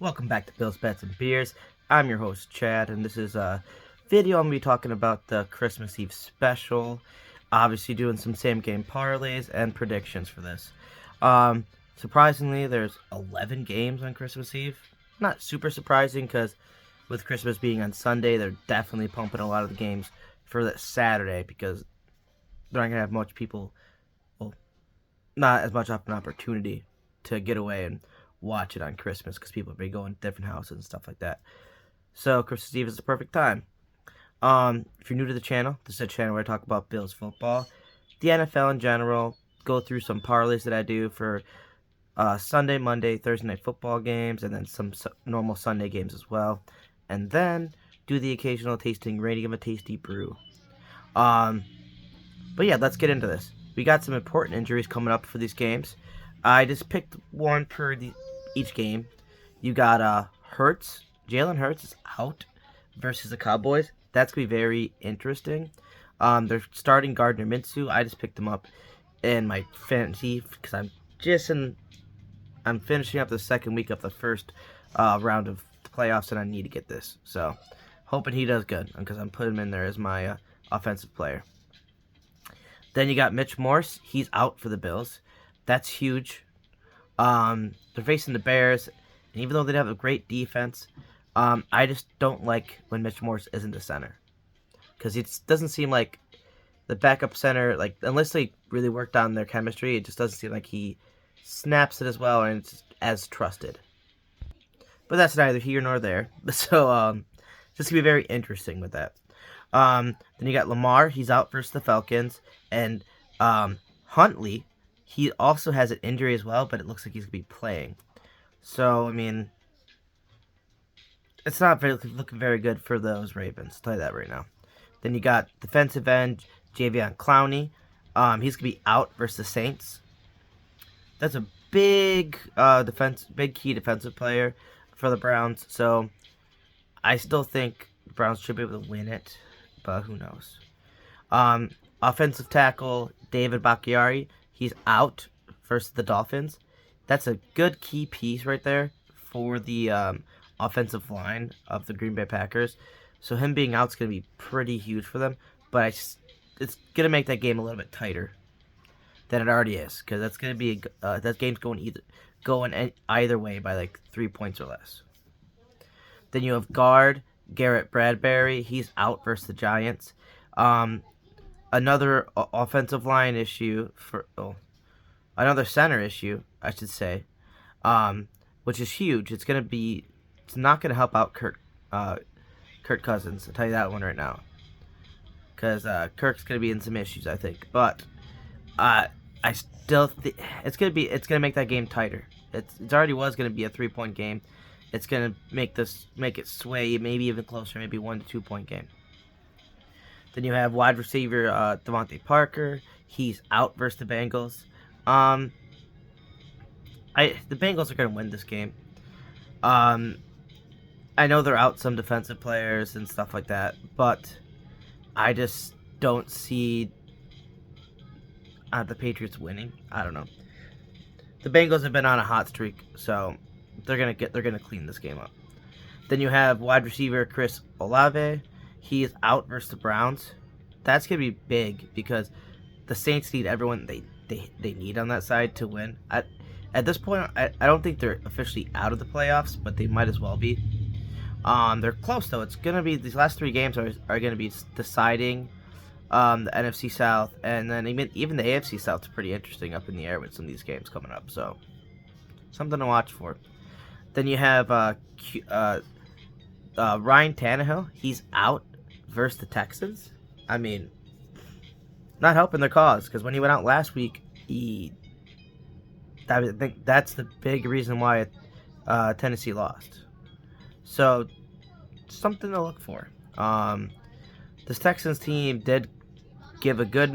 Welcome back to Bills, Bets, and Beers. I'm your host, Chad, and this is a video I'm going to be talking about the Christmas Eve special. Obviously doing some same-game parlays and predictions for this. Surprisingly, there's 11 games on Christmas Eve. Not super surprising, because with Christmas being on Sunday, they're definitely pumping a lot of the games for that Saturday, because they're not going to have much people, well, not as much of an opportunity to get away and watch it on Christmas, because people will be going to different houses and stuff like that. So Christmas Eve is the perfect time. If you're new to the channel, this is a channel where I talk about Bills football, the NFL in general, go through some parlays that I do for Sunday, Monday, Thursday night football games, and then some normal Sunday games as well, and then do the occasional tasting rating of a tasty brew. But yeah, let's get into this. We got some important injuries coming up for these games. I just picked one per each game. You got Jalen Hurts is out versus the Cowboys. That's going to be very interesting. They're starting Gardner Minshew. I just picked him up in my fantasy because I'm finishing up the second week of the first round of the playoffs, and I need to get this. So, hoping he does good, because I'm putting him in there as my offensive player. Then you got Mitch Morse. He's out for the Bills. That's huge. They're facing the Bears, and even though they have a great defense, I just don't like when Mitch Morse isn't the center, because it doesn't seem like the backup center, like, unless they really worked on their chemistry, it just doesn't seem like he snaps it as well and it's as trusted. But that's neither here nor there. So just gonna be very interesting with that. Then you got Lamar. He's out versus the Falcons, and Huntley. He also has an injury as well, but it looks like he's going to be playing. So, I mean, it's not looking very good for those Ravens. I'll tell you that right now. Then you got defensive end Jadeveon Clowney. He's going to be out versus the Saints. That's a big key defensive player for the Browns. So, I still think the Browns should be able to win it, but who knows. Offensive tackle David Bakhtiari. He's out versus the Dolphins. That's a good key piece right there for the offensive line of the Green Bay Packers. So him being out is going to be pretty huge for them. But it's going to make that game a little bit tighter than it already is, because that's going to be that game's going either way by like 3 points or less. Then you have guard Garrett Bradbury. He's out versus the Giants. Another offensive line issue another center issue, I should say, which is huge. It's not gonna help out Kirk Cousins. I'll tell you that one right now, because Kirk's gonna be in some issues, I think. But I still think it's gonna make that game tighter. It already was gonna be a 3-point game. It's gonna make it sway, maybe even closer, maybe 1 to 2 point game. Then you have wide receiver Devontae Parker. He's out versus the Bengals. The Bengals are going to win this game. I know they're out some defensive players and stuff like that, but I just don't see the Patriots winning. I don't know. The Bengals have been on a hot streak, so they're gonna clean this game up. Then you have wide receiver Chris Olave. He is out versus the Browns. That's going to be big, because the Saints need everyone they need on that side to win. At this point, I don't think they're officially out of the playoffs, but they might as well be. They're close, though. It's going to be, these last 3 games are going to be deciding the NFC South, and then even the AFC South is pretty interesting up in the air with some of these games coming up. So, something to watch for. Then you have Ryan Tannehill. He's out versus the Texans. I mean, not helping their cause, because when he went out last week, I think that's the big reason why Tennessee lost. So, something to look for. This Texans team did give a good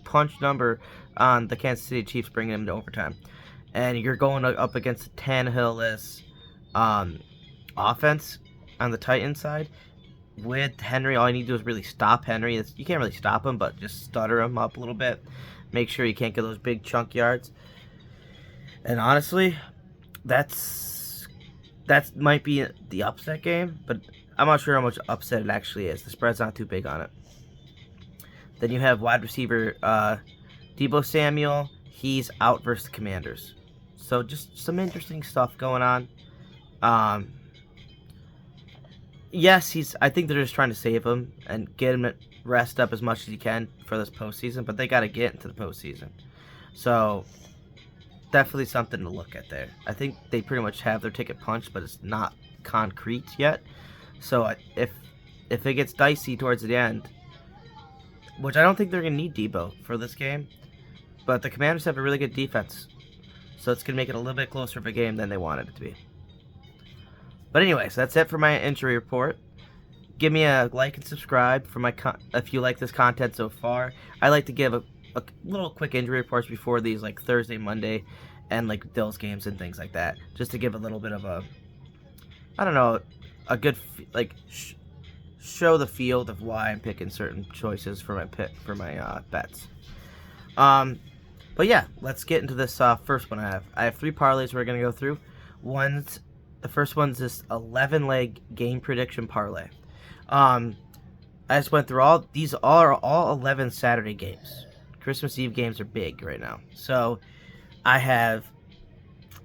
punch number on the Kansas City Chiefs, bringing them to overtime. And you're going up against the Tannehill-less offense on the Titans side. With Henry, all you need to do is really stop Henry. You can't really stop him, but just stutter him up a little bit. Make sure you can't get those big chunk yards. And honestly, that's that might be the upset game, but I'm not sure how much upset it actually is. The spread's not too big on it. Then you have wide receiver Deebo Samuel. He's out versus the Commanders. So just some interesting stuff going on. Yes, I think they're just trying to save him and get him rest up as much as he can for this postseason, but they got to get into the postseason. So definitely something to look at there. I think they pretty much have their ticket punched, but it's not concrete yet. So if it gets dicey towards the end, which I don't think they're going to need Deebo for this game, but the Commanders have a really good defense, so it's going to make it a little bit closer of a game than they wanted it to be. But anyways, that's it for my injury report. Give me a like and subscribe for if you like this content so far. I like to give a little quick injury reports before these, like Thursday, Monday, and like Bills games and things like that, just to give a little bit of a, I don't know, a good show the field of why I'm picking certain choices for my bets. But yeah, let's get into this first one. I have 3 parlays we're gonna go through. The first one's this 11-leg game prediction parlay. I just went through all these. Are all 11 Saturday games. Christmas Eve games are big right now. So I have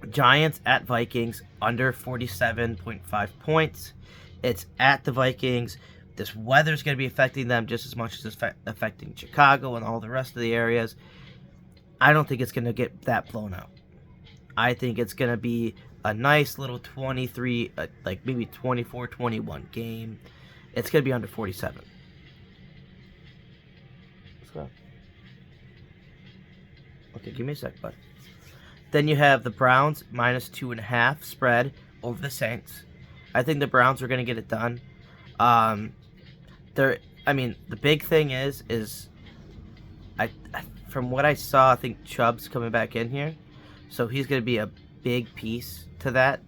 Giants at Vikings under 47.5 points. It's at the Vikings. This weather's going to be affecting them just as much as it's affecting Chicago and all the rest of the areas. I don't think it's going to get that blown out. I think it's going to be a nice little 23, like maybe 24-21 game. It's going to be under 47. Let's go. Okay, give me a sec, bud. Then you have the Browns minus 2.5 spread over the Saints. I think the Browns are going to get it done. The big thing is from what I saw, I think Chubb's coming back in here, so he's going to be a big piece to that.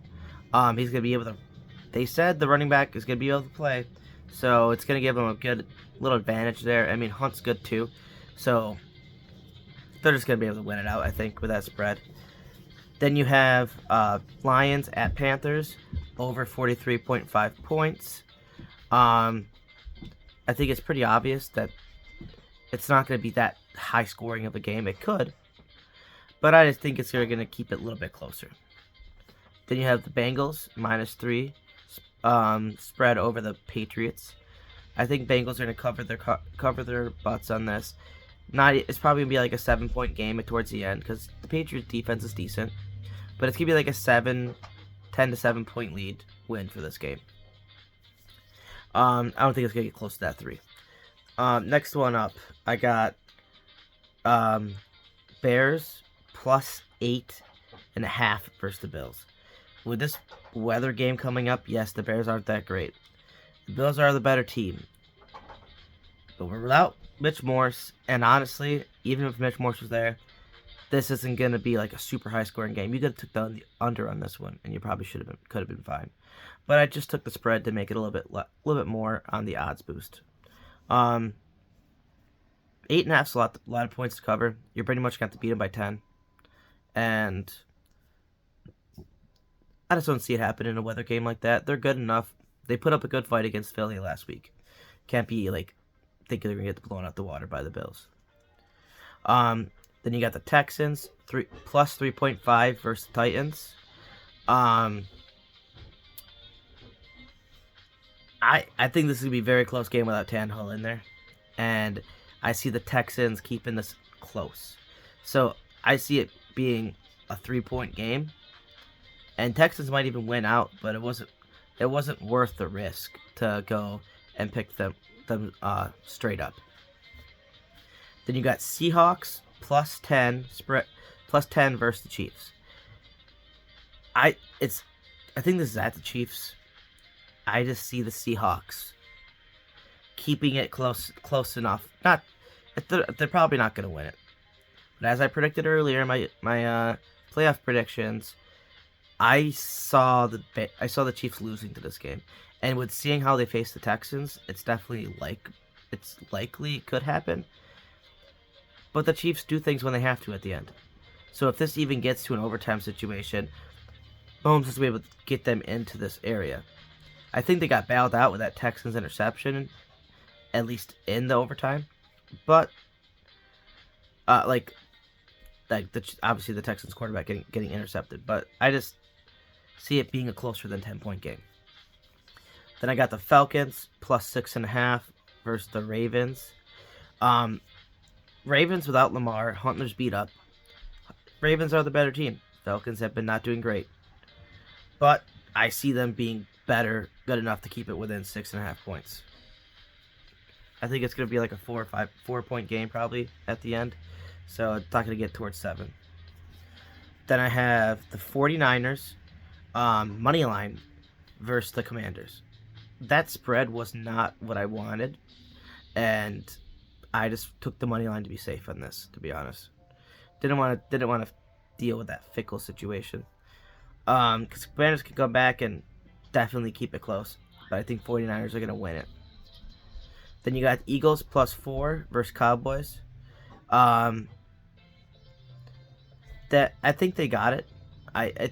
He's going to be able to. They said the running back is going to be able to play, so it's going to give him a good little advantage there. I mean, Hunt's good too, so they're just going to be able to win it out, I think, with that spread. Then you have Lions at Panthers over 43.5 points. I think it's pretty obvious that it's not going to be that high scoring of a game. It could, but I just think it's going to keep it a little bit closer. Then you have the Bengals minus 3 spread over the Patriots. I think Bengals are going to cover their butts on this. It's probably going to be like a 7-point game towards the end because the Patriots defense is decent, but it's going to be like a 10 to 7 point lead win for this game. I don't think it's going to get close to that 3. Next one up, I got Bears plus 8.5 versus the Bills. With this weather game coming up, yes, the Bears aren't that great. The Bills are the better team. But we're without Mitch Morse, and honestly, even if Mitch Morse was there, this isn't going to be like a super high scoring game. You could have took the under on this one, and you probably could have been fine. But I just took the spread to make it a little bit more on the odds boost. 8.5 is a lot of points to cover. You're pretty much going to have to beat them by 10. And I just don't see it happen in a weather game like that. They're good enough. They put up a good fight against Philly last week. Can't be like thinking they're going to get blown out the water by the Bills. Then you got the Texans plus 3.5 versus the Titans. I think this is going to be a very close game without Tannehill in there. And I see the Texans keeping this close. So I see it being a 3-point game. And Texans might even win out, but it wasn't worth the risk to go and pick them straight up. Then you got Seahawks plus 10 versus the Chiefs. I think this is at the Chiefs. I just see the Seahawks keeping it close enough. They're probably not going to win it. But as I predicted earlier, my playoff predictions, I saw the Chiefs losing to this game, and with seeing how they face the Texans, it's definitely likely it could happen. But the Chiefs do things when they have to at the end. So if this even gets to an overtime situation, Mahomes is able to get them into this area. I think they got bailed out with that Texans interception, at least in the overtime. But obviously the Texans quarterback getting intercepted. But I just see it being a closer than 10-point game. Then I got the Falcons plus 6.5 versus the Ravens. Ravens without Lamar, Huntley's beat up. Ravens are the better team. Falcons have been not doing great, but I see them being better, good enough to keep it within 6.5 points. I think it's going to be like a 4-point game probably at the end, so it's not going to get towards 7. Then I have the 49ers money line versus the Commanders. That spread was not what I wanted, and I just took the money line to be safe on this, to be honest. Didn't want to deal with that fickle situation. Because Commanders could come back and definitely keep it close, but I think 49ers are going to win it. Then you got Eagles plus 4 versus Cowboys. That I think they got it. I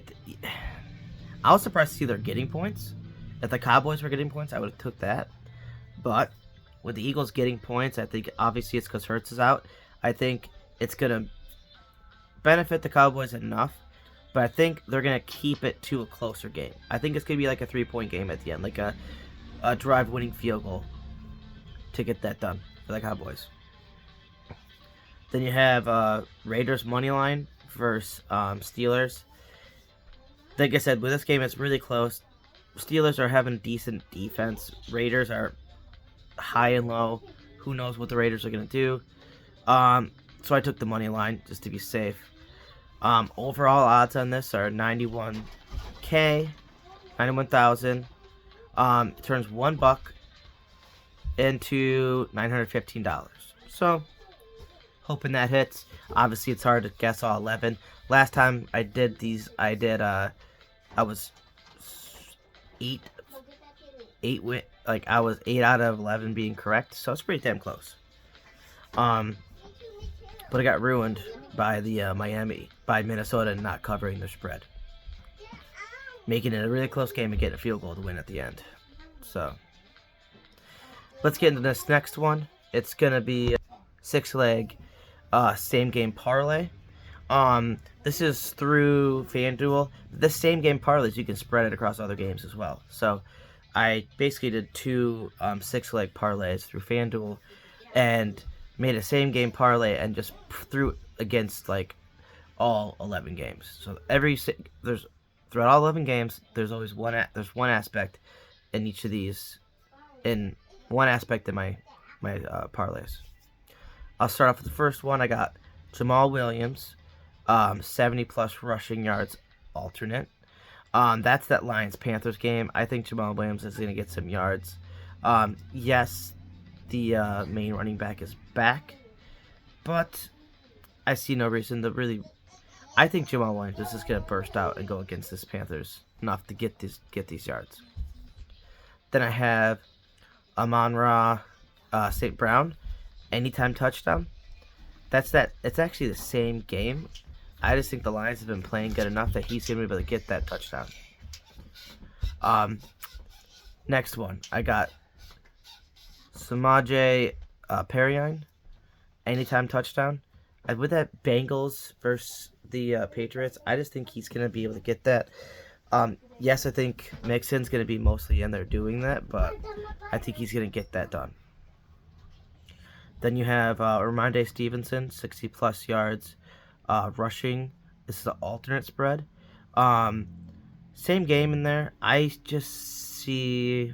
was surprised to see they're getting points. If the Cowboys were getting points, I would have took that. But with the Eagles getting points, I think obviously it's because Hurts is out. I think it's going to benefit the Cowboys enough, but I think they're going to keep it to a closer game. I think it's going to be like a 3-point game at the end, like a drive-winning field goal to get that done for the Cowboys. Then you have Raiders money line versus Steelers. Like I said, with this game, it's really close. Steelers are having decent defense. Raiders are high and low. Who knows what the Raiders are going to do? So I took the money line just to be safe. Overall odds on this are 91,000. Turns $1 into $915. So hoping that hits. Obviously, it's hard to guess all 11. Last time I did these, I was 8 out of 11 being correct, so it's pretty damn close. But it got ruined by the by Minnesota not covering their spread, making it a really close game and getting a field goal to win at the end. So let's get into this next one. It's gonna be 6-leg same game parlay. This is through FanDuel. This same game parlays, you can spread it across other games as well. So I basically did 2 6-leg parlays through FanDuel and made a same game parlay and just threw against like all 11 games. So throughout all 11 games, there's always one aspect in each of these, in one aspect in my parlays. I'll start off with the first one. I got Jamal Williams, 70 plus rushing yards alternate. That's that Lions-Panthers game. I think Jamal Williams is going to get some yards. Yes, the main running back is back, but I see no reason to really. I think Jamal Williams is just going to burst out and go against this Panthers enough to get these yards. Then I have Amon-Ra St. Brown, anytime touchdown. It's actually the same game. I just think the Lions have been playing good enough that he's going to be able to get that touchdown. Next one, I got Samaje Perine, anytime touchdown. And with that Bengals versus the Patriots, I just think he's going to be able to get that. Yes, I think Mixon's going to be mostly in there doing that, but I think he's going to get that done. Then you have Ramondre Stevenson, 60 plus yards rushing. This is the alternate spread. Same game in there. I just see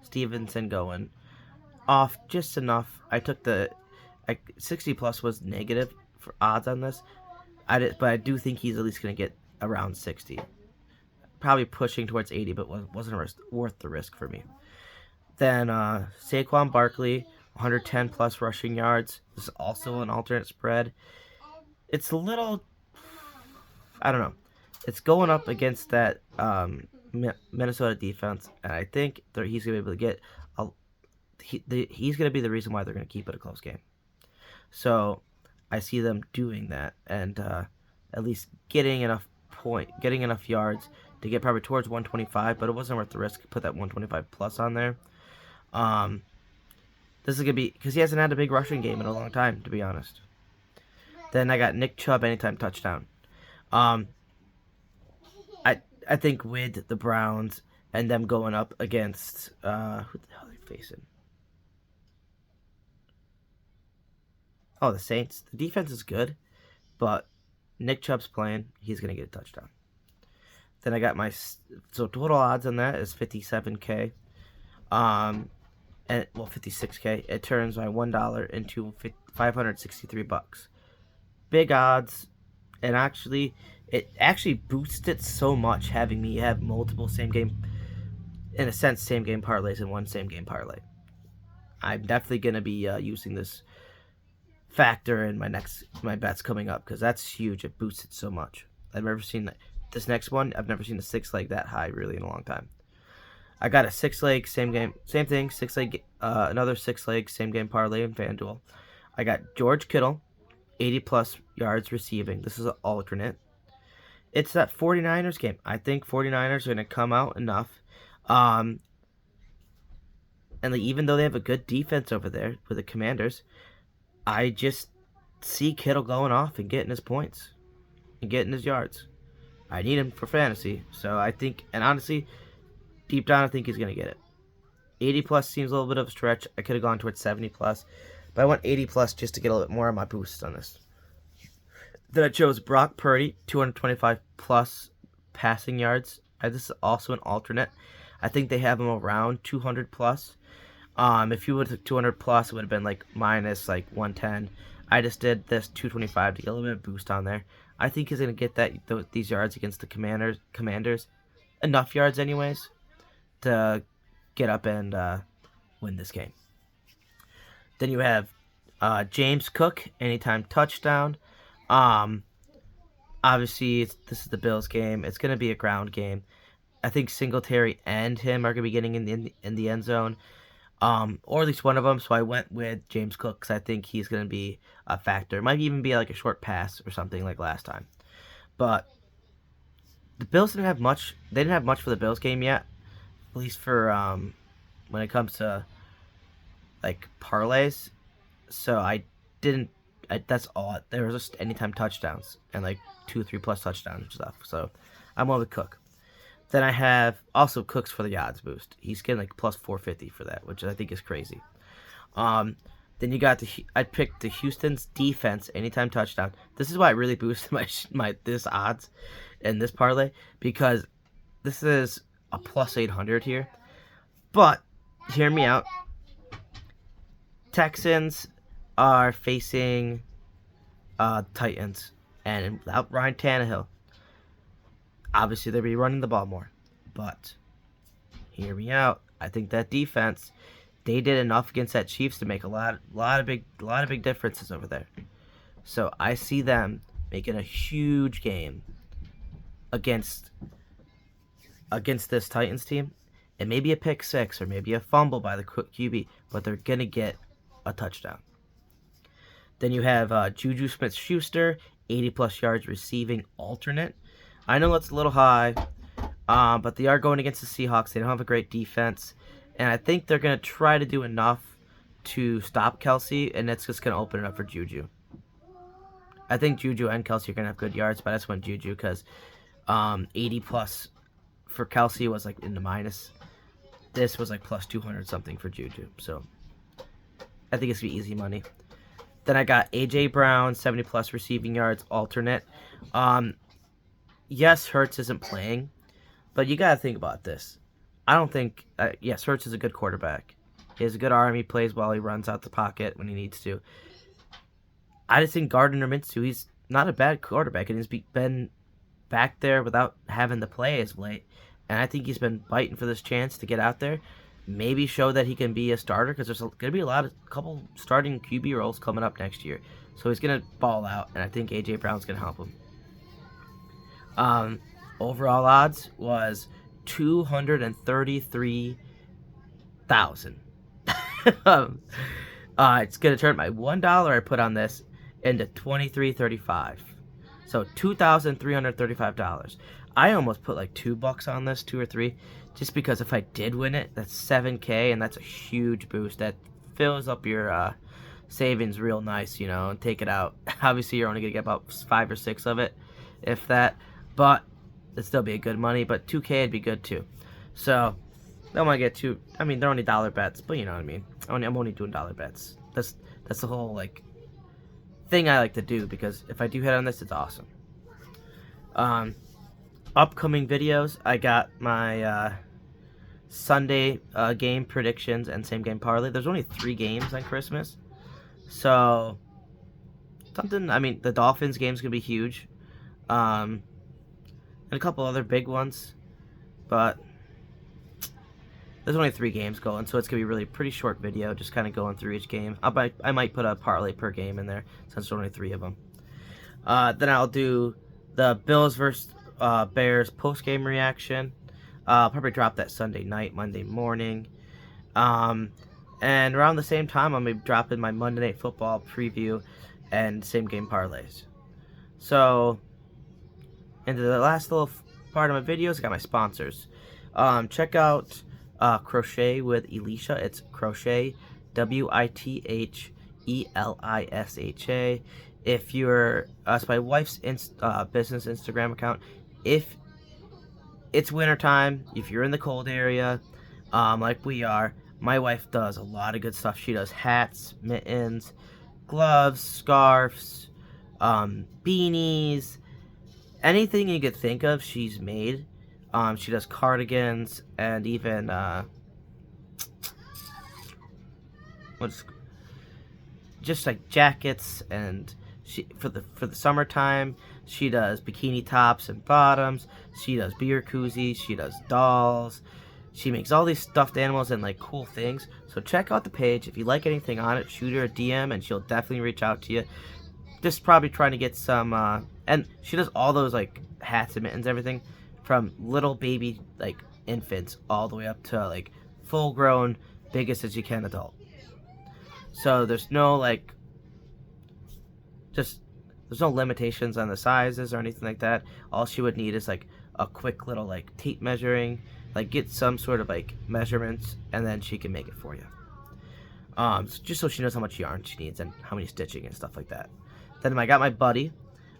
Stevenson going off just enough. I took 60 plus was negative for odds on this. But I do think he's at least going to get around 60. Probably pushing towards 80, but wasn't worth the risk for me. Then Saquon Barkley, 110 plus rushing yards. This is also an alternate spread. It's a little, I don't know. It's going up against that Minnesota defense, and I think he's going to be able to get. He's going to be the reason why they're going to keep it a close game. So I see them doing that and at least getting enough yards to get probably towards 125, but it wasn't worth the risk to put that 125 plus on there. This is going to be, because he hasn't had a big rushing game in a long time, to be honest. Then I got Nick Chubb anytime touchdown. I think with the Browns and them going up against, who the hell are they facing? Oh, the Saints. The defense is good, but Nick Chubb's playing. He's going to get a touchdown. Then I got so total odds on that is 57K. And, well, 56K. It turns my $1 into 563 bucks. Big odds, and it actually boosts it so much having me have multiple same game parlays in one same game parlay. I'm definitely going to be using this factor in my bets coming up, because that's huge. It boosts it so much. I've never seen this next one. I've never seen a 6-leg that high really in a long time. I got a 6-leg same thing, 6-leg, another 6-leg same game parlay in FanDuel. I got George Kittle, 80 plus yards receiving. This is an alternate. It's that 49ers game. I think 49ers are going to come out enough. And even though they have a good defense over there with the Commanders, I just see Kittle going off and getting his points and getting his yards. I need him for fantasy. So I think, and honestly, deep down, I think he's going to get it. 80 plus seems a little bit of a stretch. I could have gone towards 70 plus. But I want 80 plus just to get a little bit more of my boost on this. Then I chose Brock Purdy, 225 plus passing yards. This is also an alternate. I think they have him around 200 plus. If you would have 200 plus, it would have been like minus like 110. I just did this 225 to get a little bit of boost on there. I think he's going to get these yards against the Commanders. Enough yards anyways to get up and win this game. Then you have James Cook, anytime touchdown. Obviously, this is the Bills game. It's going to be a ground game. I think Singletary and him are going to be getting in the end zone, or at least one of them. So I went with James Cook because I think he's going to be a factor. It might even be like a short pass or something like last time. But the Bills didn't have much. They didn't have much for the Bills game yet, at least for when it comes to like parlays. So that's all. There was just anytime touchdowns and like 2-3 plus touchdowns and stuff. So I'm on with Cook. Then I have also Cooks for the odds boost. He's getting like plus 450 for that, which I think is crazy. Then you got I picked the Houston's defense anytime touchdown. This is why I really boosted this odds in this parlay, because this is a plus 800 here. But hear me out. Texans are facing Titans, and without Ryan Tannehill, obviously they'll be running the ball more. But hear me out. I think that defense, they did enough against that Chiefs to make a lot of big differences over there. So I see them making a huge game against this Titans team, and maybe a pick six or maybe a fumble by the QB, but they're gonna get a touchdown. Then you have Juju Smith-Schuster, 80 plus yards receiving alternate. I know that's a little high, but they are going against the Seahawks. They don't have a great defense, and I think they're going to try to do enough to stop Kelsey, and that's just going to open it up for Juju. I think Juju and Kelsey are going to have good yards, but I just went Juju because 80 plus for Kelsey was like in the minus. This was like plus 200 something for Juju, so I think it's going to be easy money. Then I got A.J. Brown, 70 plus receiving yards, alternate. Yes, Hurts isn't playing, but you got to think about this. I don't think, yes, Hurts is a good quarterback. He has a good arm. He plays well. He runs out the pocket when he needs to. I just think Gardner Minshew, he's not a bad quarterback, and he's been back there without having to play as late. And I think he's been fighting for this chance to get out there, maybe show that he can be a starter, because there's going to be a couple starting QB roles coming up next year. So he's going to ball out, and I think A.J. Brown's going to help him. Overall odds was 233,000. It's going to turn my $1 I put on this into $23.35. So $2,335. I almost put like $2 on this, 2 or 3, just because if I did win it, that's 7K, and that's a huge boost. That fills up your savings real nice, you know, and take it out. Obviously, you're only gonna get about 5 or 6 of it, if that, but it'd still be a good money. But 2K would be good too. So don't want to get too. I mean, they're only dollar bets, but you know what I mean. I'm only doing dollar bets. That's the whole like thing I like to do, because if I do hit on this, it's awesome. Upcoming videos, I got my Sunday game predictions and same game parlay. There's only 3 games on Christmas, so something. I mean, the Dolphins game's gonna be huge, and a couple other big ones, but there's only 3 games going, so it's gonna be really pretty short video, just kind of going through each game. I might put a parlay per game in there since there's only 3 of them. Then I'll do the Bills versus Bears post-game reaction. I'll probably drop that Sunday night, Monday morning. And around the same time, I'm going to be dropping my Monday Night Football preview and same game parlays. So, into the last little part of my videos, I got my sponsors. Check out Crochet with Elisha. It's Crochet, WITHELISHA. If you're, it's my wife's business Instagram account. If it's wintertime, if you're in the cold area, like we are, my wife does a lot of good stuff. She does hats, mittens, gloves, scarves, beanies, anything you could think of, she's made. She does cardigans and even just like jackets, and she for the summertime she does bikini tops and bottoms. She does beer koozies. She does dolls. She makes all these stuffed animals and like cool things. So check out the page. If you like anything on it, shoot her a DM and she'll definitely reach out to you. Just probably trying to get some and she does all those like hats and mittens, everything from little baby like infants all the way up to like full grown, biggest as you can adult. So there's no like there's no limitations on the sizes or anything like that. All she would need is like a quick little like tape measuring, like get some sort of like measurements, and then she can make it for you. Just so she knows how much yarn she needs and how many stitching and stuff like that. Then I got my buddy,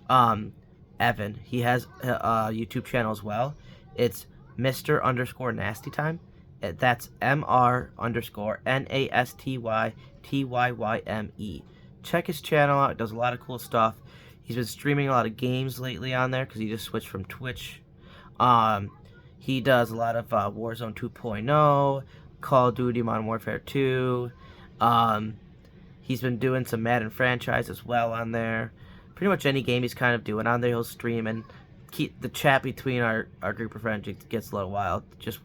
Evan. He has a YouTube channel as well. It's Mr_Nasty That's MR_NASTYTYYME. Check his channel out. It does a lot of cool stuff. He's been streaming a lot of games lately on there because he just switched from Twitch. He does a lot of Warzone 2.0, Call of Duty Modern Warfare 2. He's been doing some Madden franchise as well on there. Pretty much any game he's kind of doing on there, he'll stream, and keep the chat between our group of friends gets a little wild. Just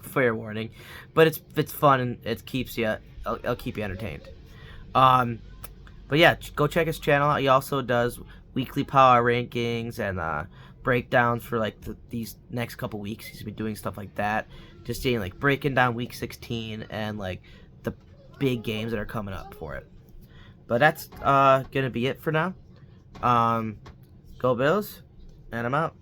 fair warning, but it's fun and it keeps you. It'll keep you entertained. But yeah, go check his channel out. He also does weekly power rankings and breakdowns for like these next couple weeks. He's been doing stuff like that, just seeing like breaking down week 16 and like the big games that are coming up for it. But that's gonna be it for now. Go Bills, and I'm out.